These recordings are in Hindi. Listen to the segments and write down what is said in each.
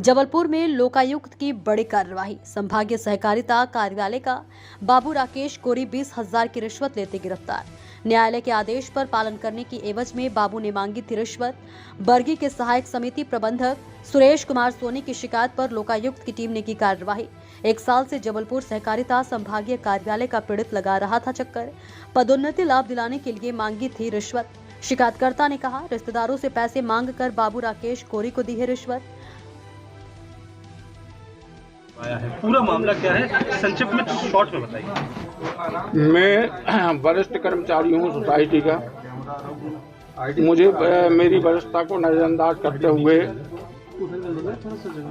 जबलपुर में लोकायुक्त की बड़ी कार्यवाही। संभागीय सहकारिता कार्यालय का बाबू राकेश कोरी 20,000 की रिश्वत लेते गिरफ्तार। न्यायालय के आदेश पर पालन करने की एवज में बाबू ने मांगी थी रिश्वत। बरगी के सहायक समिति प्रबंधक सुरेश कुमार सोनी की शिकायत पर लोकायुक्त की टीम ने की कार्यवाही। 1 साल से जबलपुर सहकारिता संभागीय कार्यालय का पीड़ित लगा रहा था चक्कर। पदोन्नति लाभ दिलाने के लिए मांगी थी रिश्वत। शिकायतकर्ता ने कहा, रिश्तेदारों से पैसे मांगकर बाबू राकेश कोरी को दी है रिश्वत। आया है पूरा मामला क्या है, संक्षिप्त में शॉर्ट में बताइए। मैं वरिष्ठ कर्मचारी हूँ सोसाइटी का। मुझे मेरी वरिष्ठता को नजरअंदाज करते हुए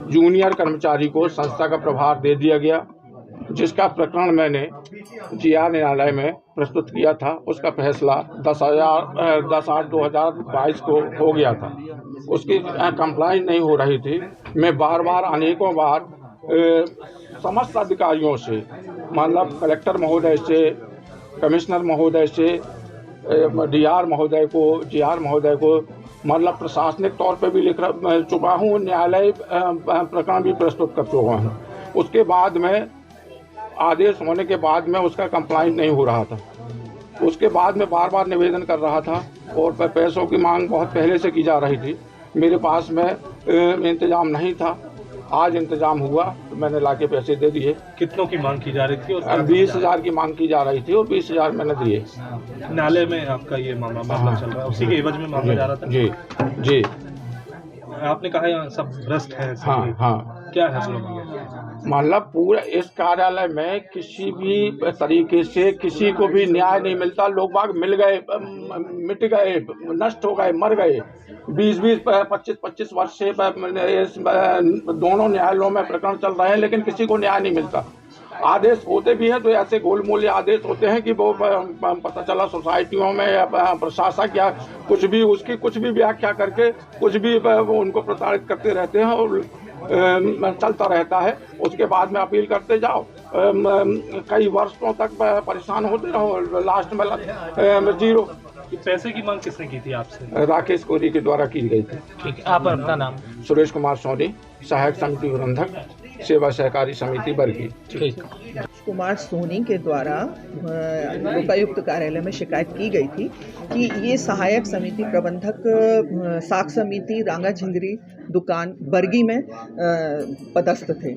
जूनियर कर्मचारी को संस्था का प्रभार दे दिया गया, जिसका प्रकरण मैंने जीआर न्यायालय में प्रस्तुत किया था। उसका फैसला 10/8/2022 को हो गया था। उसकी कंप्लाइंस नहीं हो रही थी। मैं बार अनेकों बार समस्त अधिकारियों से, मतलब कलेक्टर महोदय से, कमिश्नर महोदय से, डीआर महोदय को, जीआर महोदय को, मतलब प्रशासनिक तौर पे भी लिख चुका हूँ। न्यायालय प्रकरण भी प्रस्तुत कर चुका हूँ। उसके बाद में आदेश होने के बाद में उसका कंप्लाइंस नहीं हो रहा था। उसके बाद में बार निवेदन कर रहा था और पैसों की मांग बहुत पहले से की जा रही थी। मेरे पास में इंतजाम नहीं था। आज इंतजाम हुआ तो मैंने लाके पैसे दे दिए। कितनों की मांग की जा रही थी? 20,000 की मांग की जा रही थी और 20,000 मैंने दिए। न्यायालय में आपका ये मामला चल रहा है, उसी के एवज में मामला जा रहा था। जी। आपने कहा यहाँ सब भ्रष्ट है। हाँ। क्या है मतलब? मतलब पूरा इस कार्यालय में किसी भी तरीके से किसी को भी न्याय नहीं मिलता। लोग बाग मिल गए, मिट गए, नष्ट हो गए, मर गए। 20-20, 25-25 वर्ष से दोनों न्यायालयों में प्रकरण चल रहे हैं, लेकिन किसी को न्याय नहीं मिलता। आदेश होते भी हैं तो ऐसे गोलमोल आदेश होते हैं कि वो पता चला सोसाइटियों में प्रशासक या कुछ भी उसकी कुछ भी व्याख्या करके कुछ भी उनको प्रताड़ित करते रहते हैं और चलता रहता है। उसके बाद में अपील करते जाओ, कई वर्षों तक परेशान होते रहो, लास्ट में जीरो। पैसे की मांग किसने की थी आपसे? राकेश कोरी के द्वारा की गई थी। ठीक है, आप अपना नाम? सुरेश कुमार सोनी, सहायक समिति प्रबंधक, सेवा सहकारी समिति बरगी। ठीक। कुमार सोनी के द्वारा लोकायुक्त कार्यालय में शिकायत की गई थी कि ये सहायक समिति प्रबंधक साख समिति रांगा झिंगरी दुकान बरगी में पदस्थ थे,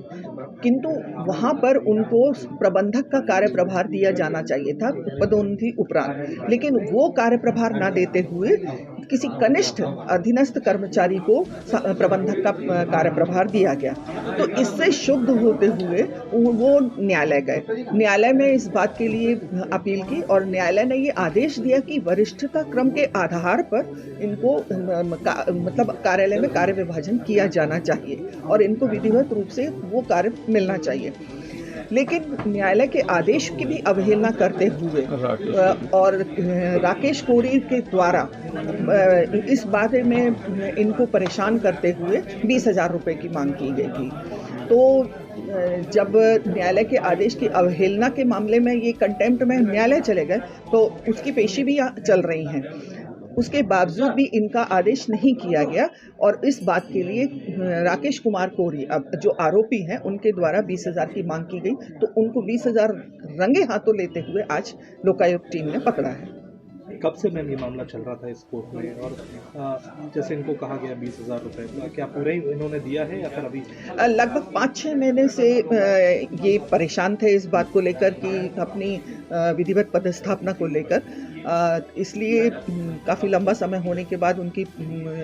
किंतु वहाँ पर उनको प्रबंधक का कार्यप्रभार दिया जाना चाहिए था पदोन्नति उपरांत, लेकिन वो कार्यप्रभार न देते हुए किसी कनिष्ठ अधीनस्थ कर्मचारी को प्रबंधक का कार्यप्रभार दिया गया। तो इससे क्षुब्ध होते हुए वो न्यायालय गए। न्यायालय में इस बात के लिए अपील की और न्यायालय ने ये आदेश दिया कि वरिष्ठता क्रम के आधार पर इनको मतलब कार्यालय में कार्य विभाजन किया जाना चाहिए और इनको विधिवत रूप से वो कार्य मिलना चाहिए। लेकिन न्यायालय के आदेश की भी अवहेलना करते हुए और राकेश कोरी के द्वारा इस बारे में इनको परेशान करते हुए 20,000 रुपये की मांग की गई थी। तो जब न्यायालय के आदेश की अवहेलना के मामले में ये कंटेम्प्ट में न्यायालय चले गए तो उसकी पेशी भी चल रही हैं। उसके बावजूद भी इनका आदेश नहीं किया गया और इस बात के लिए राकेश कुमार कोरी, अब जो आरोपी हैं, उनके द्वारा 20,000 की मांग की गई। तो उनको 20,000 रंगे हाथों लेते हुए आज लोकायुक्त टीम ने पकड़ा है। कब से मैम ये मामला चल रहा था इस कोर्ट में? और जैसे इनको कहा गया 20,000 रुपये, क्या पूरे ही इन्होंने दिया है या फिर अभी? लगभग 5-6 महीने से ये परेशान थे इस बात को लेकर कि अपनी विधिवत पदस्थापना को लेकर, इसलिए काफ़ी लंबा समय होने के बाद उनकी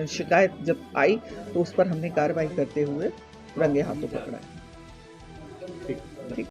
शिकायत जब आई तो उस पर हमने कार्रवाई करते हुए रंगे हाथों पकड़ा है।